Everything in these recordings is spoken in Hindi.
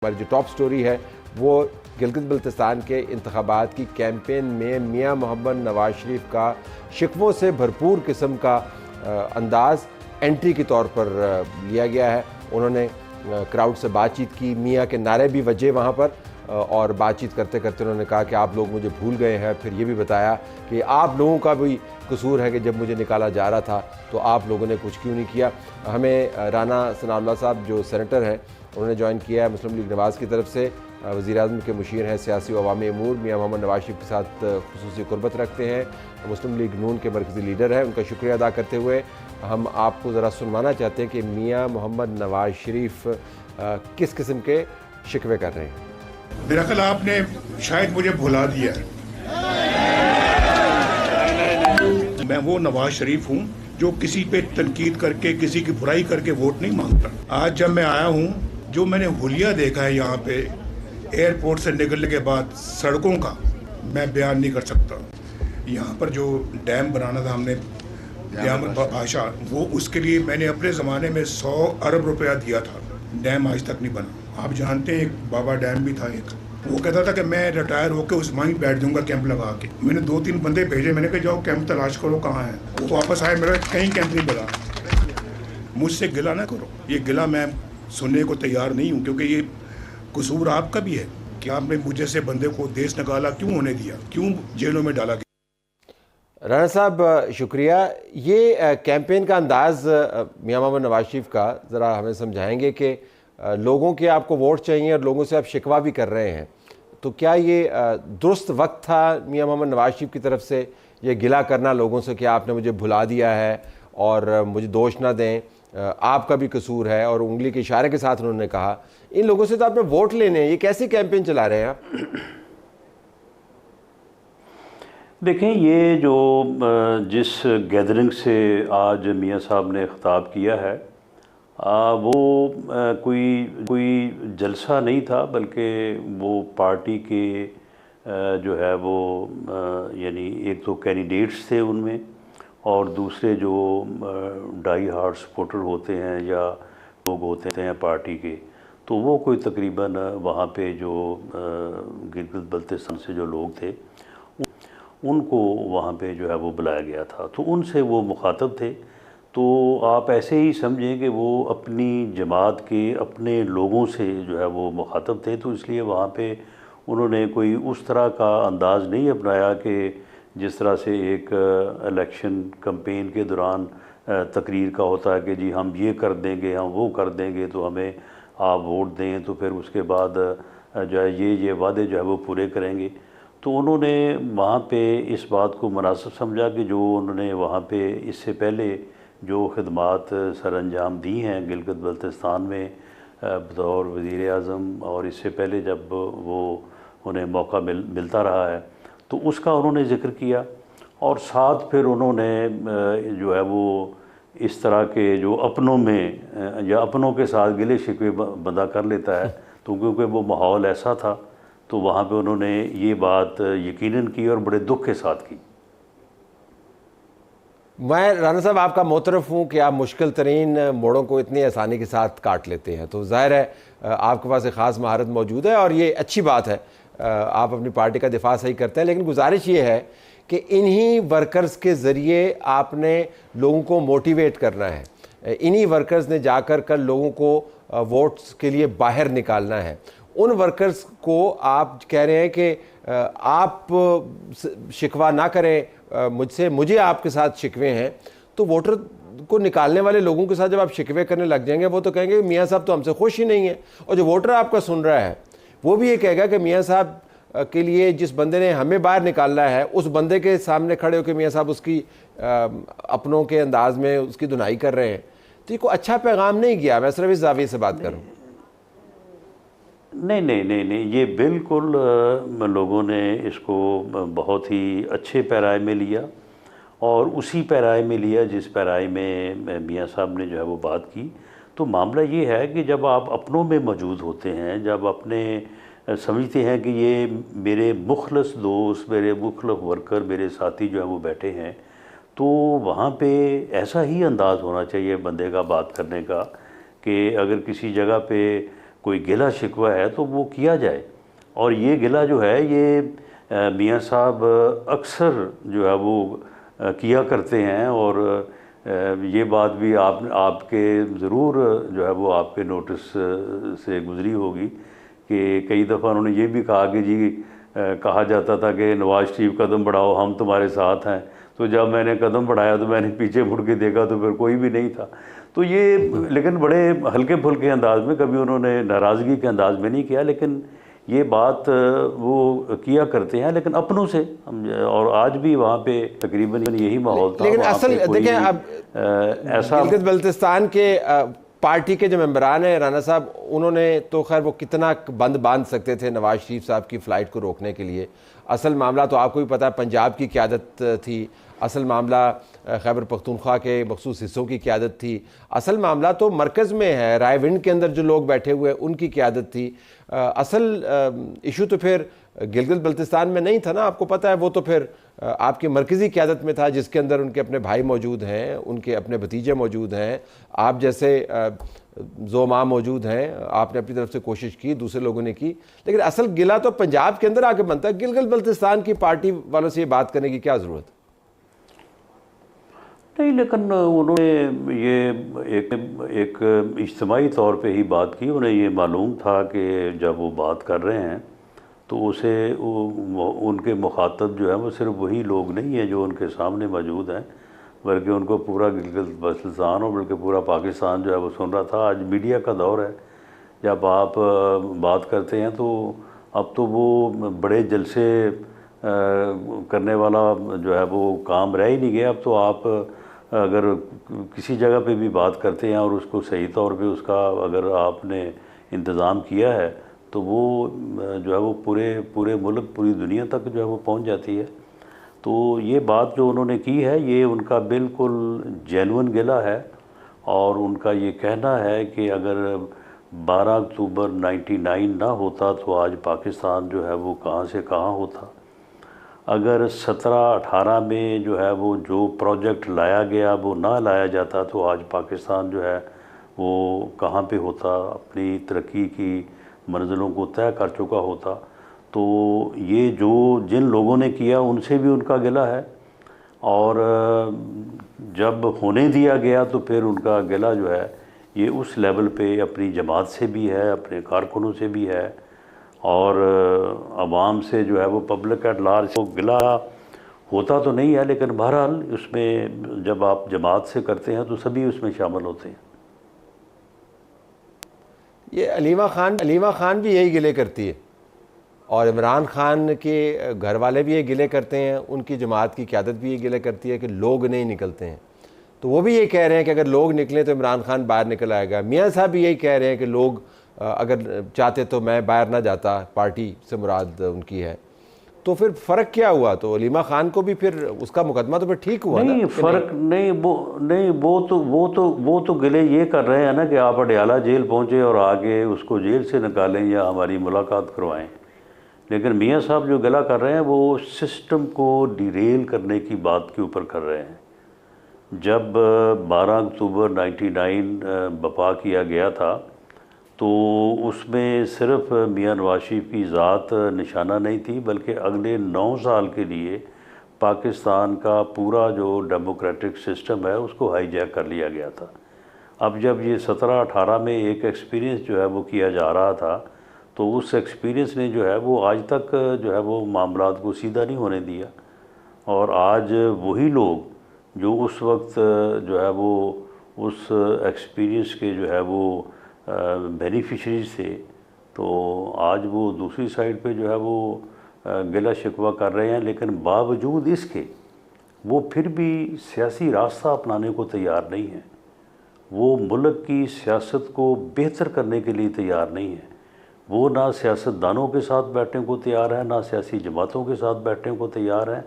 हमारी जो टॉप स्टोरी है वो गिलगित बल्तिस्तान के इंतखाबात की कैंपेन में मियां मोहम्मद नवाज शरीफ का शिकवों से भरपूर किस्म का अंदाज़ एंट्री के तौर पर लिया गया है। उन्होंने क्राउड से बातचीत की, मियां के नारे भी वजे वहाँ पर, और बातचीत करते करते उन्होंने कहा कि आप लोग मुझे भूल गए हैं। फिर ये भी बताया कि आप लोगों का भी कसूर है कि जब मुझे निकाला जा रहा था तो आप लोगों ने कुछ क्यों नहीं किया। हमें राना सनाउल्लाह साहब जो सेनेटर हैं उन्होंने ज्वाइन किया है मुस्लिम लीग नवाज़ की तरफ से। वज़ीर-ए-आज़म के मुशीर हैं सियासी व अवामी अमूर, मियां मोहम्मद नवाज शरीफ के साथ खुसूसी कुर्बत रखते हैं। मुस्लिम लीग नून के मरकज़ी लीडर हैं। उनका शुक्रिया अदा करते हुए हम आपको ज़रा सुनवाना चाहते हैं कि मियां मोहम्मद नवाज शरीफ किस किस्म के शिकवे कर रहे हैं। मेरा ख्याल आपने शायद मुझे भुला दिया। मैं वो नवाज शरीफ हूँ जो किसी पे तनकीद करके, किसी की बुराई करके वोट नहीं मांगता। आज जब मैं आया हूँ, जो मैंने हुलिया देखा है यहाँ पे एयरपोर्ट से निकलने के बाद सड़कों का, मैं बयान नहीं कर सकता। यहाँ पर जो डैम बनाना था हमने, डैम आशा, वो उसके लिए मैंने अपने ज़माने में 100 अरब रुपया दिया था। डैम आज तक नहीं बना। आप जानते हैं एक बाबा डैम भी था एक, वो कहता था कि मैं रिटायर होकर उस वहीं बैठ जाऊंगा कैंप लगा के। मैंने 2-3 बंदे भेजे, मैंने कहा जाओ कैंप तलाश करो कहाँ है। वो वापस आए, मेरा कहीं कैंप नहीं बना। मुझसे गिला ना करो, ये गिला मैं सुनने को तैयार नहीं हूँ, क्योंकि ये कसूर आपका भी है कि आपने मुझे से बंदे को देश निकाला क्यों होने दिया, क्यों जेलों में डाला गया। राना साहब शुक्रिया। ये कैंपेन का अंदाज़ मियां मोहम्मद नवाज शरीफ का ज़रा हमें समझाएंगे कि लोगों के आपको वोट चाहिए और लोगों से आप शिकवा भी कर रहे हैं, तो क्या ये दुरुस्त वक्त था मियां मोहम्मद नवाज शरीफ की तरफ से ये गिला करना लोगों से कि आपने मुझे भुला दिया है और मुझे दोष ना दें, आपका भी कसूर है, और उंगली के इशारे के साथ उन्होंने कहा इन लोगों से तो आपने वोट लेने हैं, ये कैसे कैंपेन चला रहे हैं आप? देखें, ये जो जिस गैदरिंग से आज मियां साहब ने ख़िताब किया है, वो कोई जलसा नहीं था, बल्कि वो पार्टी के जो है वो यानी एक तो कैंडिडेट्स थे उनमें, और दूसरे जो डाई हार्ड सपोर्टर होते हैं या लोग होते हैं पार्टी के, तो वो कोई तकरीबन वहाँ पे जो गिलगित बल्तिस्तान से जो लोग थे उनको वहाँ पे जो है वो बुलाया गया था, तो उनसे वो मुखातब थे। तो आप ऐसे ही समझें कि वो अपनी जमात के अपने लोगों से जो है वो मुखातब थे, तो इसलिए वहाँ पे उन्होंने कोई उस तरह का अंदाज़ नहीं अपनाया कि जिस तरह से एक इलेक्शन कैंपेन के दौरान तकरीर का होता है कि जी हम ये कर देंगे, हम वो कर देंगे, तो हमें आप वोट दें, तो फिर उसके बाद जो है ये वादे जो है वो पूरे करेंगे। तो उन्होंने वहाँ पे इस बात को मुनासिब समझा कि जो उन्होंने वहाँ पे इससे पहले जो खिदमात सर अंजाम दी हैं गिलगित बल्तिस्तान में बतौर वज़ीर-ए-आज़म, और इससे पहले जब वो उन्हें मौका मिलता रहा है, तो उसका उन्होंने ज़िक्र किया। और साथ फिर उन्होंने जो है वो इस तरह के जो अपनों में या अपनों के साथ गिले शिकवे बंदा कर लेता है, तो क्योंकि वो माहौल ऐसा था, तो वहाँ पे उन्होंने ये बात यकीनन की और बड़े दुख के साथ की। मैं राना साहब आपका मोतरफ हूँ कि आप मुश्किल तरीन मोड़ों को इतनी आसानी के साथ काट लेते हैं, तो ज़ाहिर है आपके पास एक ख़ास महारत मौजूद है और ये अच्छी बात है, आप अपनी पार्टी का दिफा सही करते हैं। लेकिन गुजारिश ये है कि इन्हीं वर्कर्स के ज़रिए आपने लोगों को मोटिवेट करना है, इन्हीं वर्कर्स ने जाकर कल लोगों को वोट्स के लिए बाहर निकालना है। उन वर्कर्स को आप कह रहे हैं कि आप शिकवा ना करें मुझसे, मुझे आपके साथ शिकवे हैं, तो वोटर को निकालने वाले लोगों के साथ जब आप शिकवे करने लग जाएंगे, वो तो कहेंगे मियां साहब तो हमसे खुश ही नहीं है। और जो वोटर आपका सुन रहा है वो भी ये कहेगा कि मियां साहब के लिए जिस बंदे ने हमें बाहर निकालना है, उस बंदे के सामने खड़े होकर मियां साहब उसकी अपनों के अंदाज में उसकी धुनाई कर रहे हैं, तो ये कोई अच्छा पैगाम नहीं गया। मैं सिर्फ इस जाविये से बात करूँ। नहीं, ये बिल्कुल लोगों ने इसको बहुत ही अच्छे पैराए में लिया, और उसी पैराए में लिया जिस पैराए में मियां साहब ने जो है वो बात की। तो मामला ये है कि जब आप अपनों में मौजूद होते हैं, जब अपने समझते हैं कि ये मेरे मुखलस दोस्त, मेरे मुखलस वर्कर, मेरे साथी जो है वो बैठे हैं, तो वहाँ पे ऐसा ही अंदाज़ होना चाहिए बंदे का बात करने का कि अगर किसी जगह पे कोई गिला शिकवा है तो वो किया जाए। और ये गिला जो है ये मियाँ साहब अक्सर जो है वो किया करते हैं, और ये बात भी आपके ज़रूर जो है वो आपके नोटिस से गुज़री होगी कि कई दफ़ा उन्होंने ये भी कहा कि जी कहा जाता था कि नवाज़ शरीफ कदम बढ़ाओ हम तुम्हारे साथ हैं, तो जब मैंने कदम बढ़ाया तो मैंने पीछे मुड़ के देखा तो फिर कोई भी नहीं था। तो ये लेकिन बड़े हल्के फुल्के अंदाज में, कभी उन्होंने नाराज़गी के अंदाज में नहीं किया, लेकिन ये बात वो किया करते हैं, लेकिन अपनों से और आज भी वहाँ पे तकरीबन यही माहौल था। लेकिन असल देखें अब ऐसा गिलगित बल्तिस्तान के पार्टी के जो मेंबरान हैं राना साहब, उन्होंने तो खैर वो कितना बंद बांध सकते थे नवाज शरीफ साहब की फ़्लाइट को रोकने के लिए। असल मामला तो आपको भी पता है पंजाब की क़यादत थी, असल मामला खैबर पख्तूनख्वा के मखसूस हिस्सों की क़यादत थी, असल मामला तो मरकज़ में है, रायविंड के अंदर जो लोग बैठे हुए उनकी क़यादत थी। असल इशू तो फिर गिलगित बल्तिस्तान में नहीं था ना, आपको पता है, वो तो फिर आपकी मरकज़ी क़यादत में था जिसके अंदर उनके अपने भाई मौजूद हैं, उनके अपने भतीजे मौजूद हैं, आप जैसे ज़ोमा मौजूद हैं, आपने अपनी तरफ से कोशिश की, दूसरे लोगों ने की, लेकिन असल गिला तो पंजाब के अंदर आके बनता है। गिलगित बल्तिस्तान की पार्टी वालों से ये बात करने की क्या ज़रूरत नहीं, लेकिन उन्होंने ये एक इज्तिमाई तौर पे ही बात की। उन्हें ये मालूम था कि जब वो बात कर रहे हैं तो उसे उनके मुखातब जो है वो सिर्फ वही लोग नहीं हैं जो उनके सामने मौजूद हैं, बल्कि उनको पूरा गिलगित बल्तिस्तान और बल्कि पूरा पाकिस्तान जो है वो सुन रहा था। आज मीडिया का दौर है, जब आप बात करते हैं तो अब तो वो बड़े जलसे करने वाला जो है वो काम रह ही नहीं गया। अब तो आप अगर किसी जगह पे भी बात करते हैं और उसको सही तौर पे उसका अगर आपने इंतज़ाम किया है तो वो जो है वो पूरे मुल्क, पूरी दुनिया तक जो है वो पहुंच जाती है। तो ये बात जो उन्होंने की है ये उनका बिल्कुल जेन्युइन गिला है, और उनका ये कहना है कि अगर 12 अक्टूबर 99 ना होता तो आज पाकिस्तान जो है वो कहाँ से कहाँ होता। अगर 17-18 में जो है वो जो प्रोजेक्ट लाया गया वो ना लाया जाता तो आज पाकिस्तान जो है वो कहाँ पे होता, अपनी तरक्की की मंजिलों को तय कर चुका होता। तो ये जो जिन लोगों ने किया उनसे भी उनका गिला है, और जब होने दिया गया तो फिर उनका गिला जो है ये उस लेवल पे अपनी जमात से भी है, अपने कारकुनों से भी है, और आवाम से जो है वो पब्लिक एट लार्ज को गिला होता तो नहीं है, लेकिन बहरहाल उसमें जब आप जमात से करते हैं तो सभी उसमें शामिल होते हैं। ये अलीमा खान भी यही गिले करती है, और इमरान खान के घर वाले भी ये गिले करते हैं, उनकी जमात की क़यादत भी ये गिले करती है कि लोग नहीं निकलते हैं। तो वो भी ये कह रहे हैं कि अगर लोग निकले तो इमरान खान बाहर निकल आएगा। मियाँ साहब भी यही कह रहे हैं कि लोग अगर चाहते तो मैं बाहर ना जाता, पार्टी से मुराद उनकी है। तो फिर फ़र्क क्या हुआ? तो अलीमा खान को भी फिर उसका मुकदमा तो फिर ठीक हुआ नहीं, ना? फ़र्क नहीं, वो तो गिले ये कर रहे हैं ना कि आप अडयाला जेल पहुँचे और आगे उसको जेल से निकालें या हमारी मुलाकात करवाएं। लेकिन मियाँ साहब जो गिला कर रहे हैं वो सिस्टम को डिरेल करने की बात के ऊपर कर रहे हैं। जब 12 अक्टूबर 99 बपा किया गया था तो उसमें सिर्फ मियाँ नवाज शरीफ की ज़ात निशाना नहीं थी, बल्कि अगले 9 साल के लिए पाकिस्तान का पूरा जो डेमोक्रेटिक सिस्टम है उसको हाईजैक कर लिया गया था। अब जब ये 17-18 में एक एक्सपीरियंस जो है वो किया जा रहा था तो उस एक्सपीरियंस ने जो है वो आज तक जो है वो मामलात को सीधा नहीं होने दिया, और आज वही लोग जो उस वक्त जो है वो उस एक्सपीरियंस के जो है वो बेनिफिशरीज थे, तो आज वो दूसरी साइड पे जो है वो गिला शिकवा कर रहे हैं। लेकिन बावजूद इसके वो फिर भी सियासी रास्ता अपनाने को तैयार नहीं है, वो मुल्क की सियासत को बेहतर करने के लिए तैयार नहीं है। वो ना सियासतदानों के साथ बैठने को तैयार है, ना सियासी जमातों के साथ बैठने को तैयार है।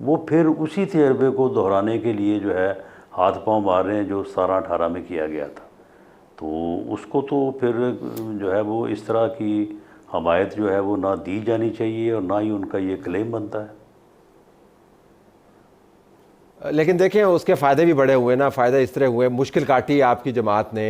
वो फिर उसी तजर्बे को दोहराने के लिए जो है हाथ पांव मार रहे हैं जो 17-18 में किया गया था। तो उसको तो फिर जो है वो इस तरह की हमायत जो है वो ना दी जानी चाहिए और ना ही उनका ये क्लेम बनता है। लेकिन देखें उसके फ़ायदे भी बड़े हुए ना। फ़ायदा इस तरह हुए, मुश्किल काटी आपकी जमात ने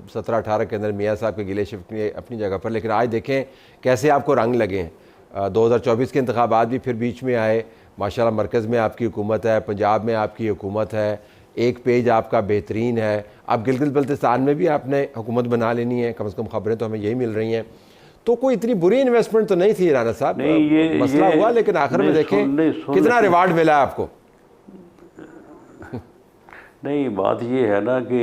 17-18 के अंदर मियाँ साहब के गिले शिकवे अपनी जगह पर, लेकिन आज देखें कैसे आपको रंग लगे हैं। 2024 के इंतखाबात भी फिर बीच में आए, माशाल्लाह मरकज़ में आपकी हुकूमत है, पंजाब में आपकी हुकूमत है, एक पेज आपका बेहतरीन है। अब गिलगित बल्तिस्तान में भी आपने हुकूमत बना लेनी है, कम से कम खबरें तो हमें यही मिल रही हैं। तो कोई इतनी बुरी इन्वेस्टमेंट तो नहीं थी राना साहब, मसला हुआ लेकिन आखिर में देखें कितना रिवार्ड मिला है आपको। नहीं, बात ये है ना कि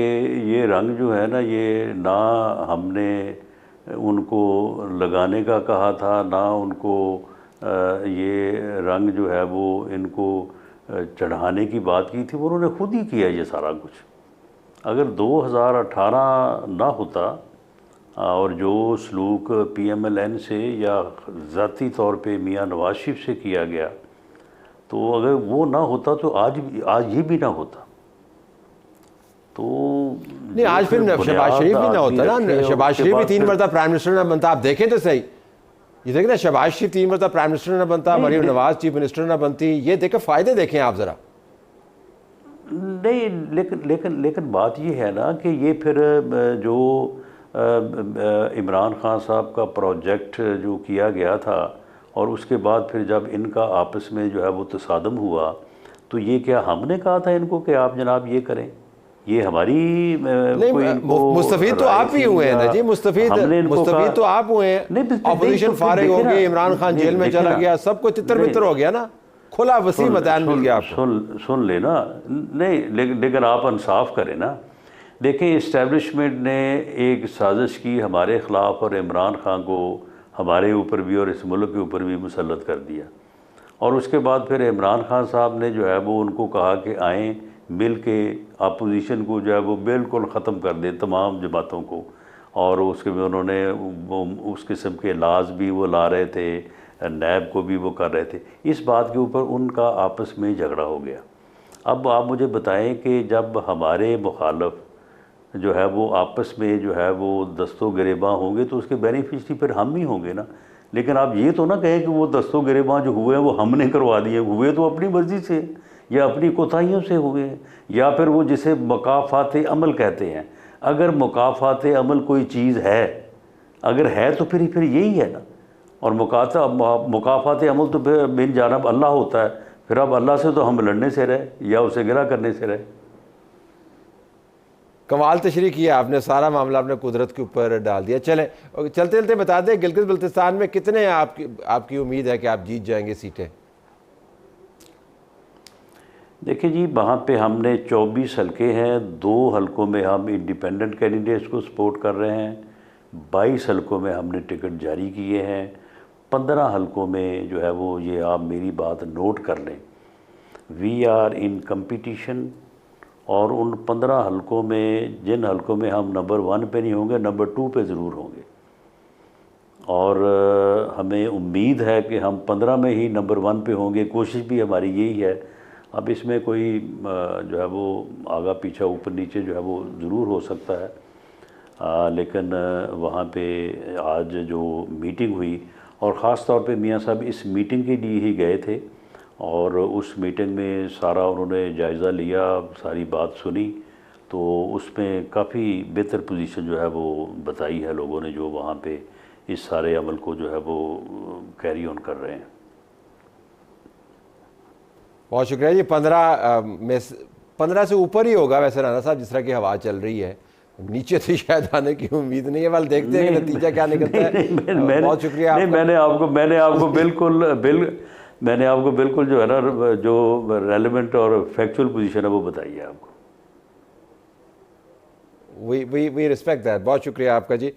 ये रंग जो है ना, ये ना हमने उनको लगाने का कहा था, ना उनको ये रंग जो है वो इनको चढ़ाने की बात की थी, उन्होंने खुद ही किया ये सारा कुछ। अगर 2018 ना होता और जो सलूक PMLN से या ज़ाती तौर पे मियाँ नवाज शरीफ से किया गया, तो अगर वो ना होता तो आज ये भी ना होता। तो नहीं, आज फिर शहबाज शरीफ भी ना होता ना। शहबाज शरीफ भी 3 मरतबा प्राइम मिनिस्टर ना बनता। आप देखें तो सही, ये देखें ना, शहबाज शरीफ 3 मरतबा प्राइम मिनिस्टर ना बनता, मरीम नवाज चीफ मिनिस्टर ना बनती। ये देखें फ़ायदे देखें आप ज़रा। नहीं, लेकिन बात ये है ना कि ये फिर जो इमरान खान साहब का प्रोजेक्ट जो किया गया था और उसके बाद फिर जब इनका आपस में जो है वो तसादम हुआ, तो ये क्या हमने कहा था इनको कि आप जनाब ये करें? ये हमारी मुस्तफीद तो आप ही हुए हैं ना जी, मुस्तफीद तो आप हुए हैं। ऑपोजिशन फारिग हो गई, इमरान खान जेल में चला गया, सब कुछ तितर बितर हो गया ना, खुला वसी मैदान मिल गया आपको। सुन लेना, नहीं लेकिन आप इंसाफ करें ना। देखें, इस्टेब्लिशमेंट ने एक साजिश की हमारे ख़िलाफ़ और इमरान खान को हमारे ऊपर भी और इस मुल्क के ऊपर भी मुसल्लत कर दिया। और उसके बाद फिर इमरान खान साहब ने जो है वो उनको कहा कि आएँ मिल के अपोजिशन को जो है वो बिल्कुल ख़त्म कर दे, तमाम जमातों को। और उसके में उन्होंने उस किस्म के लाज भी वो ला रहे थे, नैब को भी वो कर रहे थे। इस बात के ऊपर उनका आपस में झगड़ा हो गया। अब आप मुझे बताएं कि जब हमारे मुखालफ जो है वो आपस में जो है वो दस्तों गिरेबां होंगे तो उसके बेनिफिशरी फिर हम ही होंगे ना। लेकिन आप ये तो ना कहें कि वो दस्तों गिरेबां जो हुए हैं वो हमने करवा दिए। हुए तो अपनी मर्ज़ी से या अपनी कोताहियों से हुए, या फिर वो जिसे मुकाफ़ात अमल कहते हैं। अगर मुकाफ़ात अमल कोई चीज़ है, अगर है तो फिर यही है ना। और मुकाफ़ात अमल तो फिर बिन जानब अल्लाह होता है। फिर अब अल्लाह से तो हम लड़ने से रहे या उसे गिरा करने से रहे। कमाल तशरीह किया आपने, सारा मामला आपने कुदरत के ऊपर डाल दिया। चलें चलते चलते बता दें, गिलगित बल्तिस्तान में कितने आपकी उम्मीद है कि आप जीत जाएंगे सीटें? देखिए जी, वहाँ पे हमने 24 हलके हैं। 2 हलकों में हम इंडिपेंडेंट कैंडिडेट्स को सपोर्ट कर रहे हैं। 22 हलकों में हमने टिकट जारी किए हैं। 15 हलकों में जो है वो, ये आप मेरी बात नोट कर लें, वी आर इन कंपटीशन। और उन 15 हलकों में, जिन हलकों में हम नंबर 1 पे नहीं होंगे, नंबर 2 पे ज़रूर होंगे। और हमें उम्मीद है कि हम 15 में ही नंबर 1 पे होंगे। कोशिश भी हमारी यही है। अब इसमें कोई जो है वो आगा पीछा ऊपर नीचे जो है वो ज़रूर हो सकता है। लेकिन वहाँ पे आज जो मीटिंग हुई, और ख़ास तौर पे मियाँ साहब इस मीटिंग के लिए ही गए थे, और उस मीटिंग में सारा उन्होंने जायज़ा लिया, सारी बात सुनी, तो उसमें काफ़ी बेहतर पोजीशन जो है वो बताई है लोगों ने, जो वहाँ पे इस सारे अमल को जो है वो कैरी ऑन कर रहे हैं। बहुत शुक्रिया जी। 15 से ऊपर ही होगा वैसे राना साहब, जिस तरह की हवा चल रही है। नीचे तो शायद आने की उम्मीद नहीं है, वाल देखते हैं कि नतीजा क्या निकलता है। बहुत शुक्रिया। मैंने आपको बिल्कुल जो है ना, जो रेलेवेंट और फैक्चुअल पोजीशन है वो बताई है आपको। We respect that. बहुत शुक्रिया आपका जी।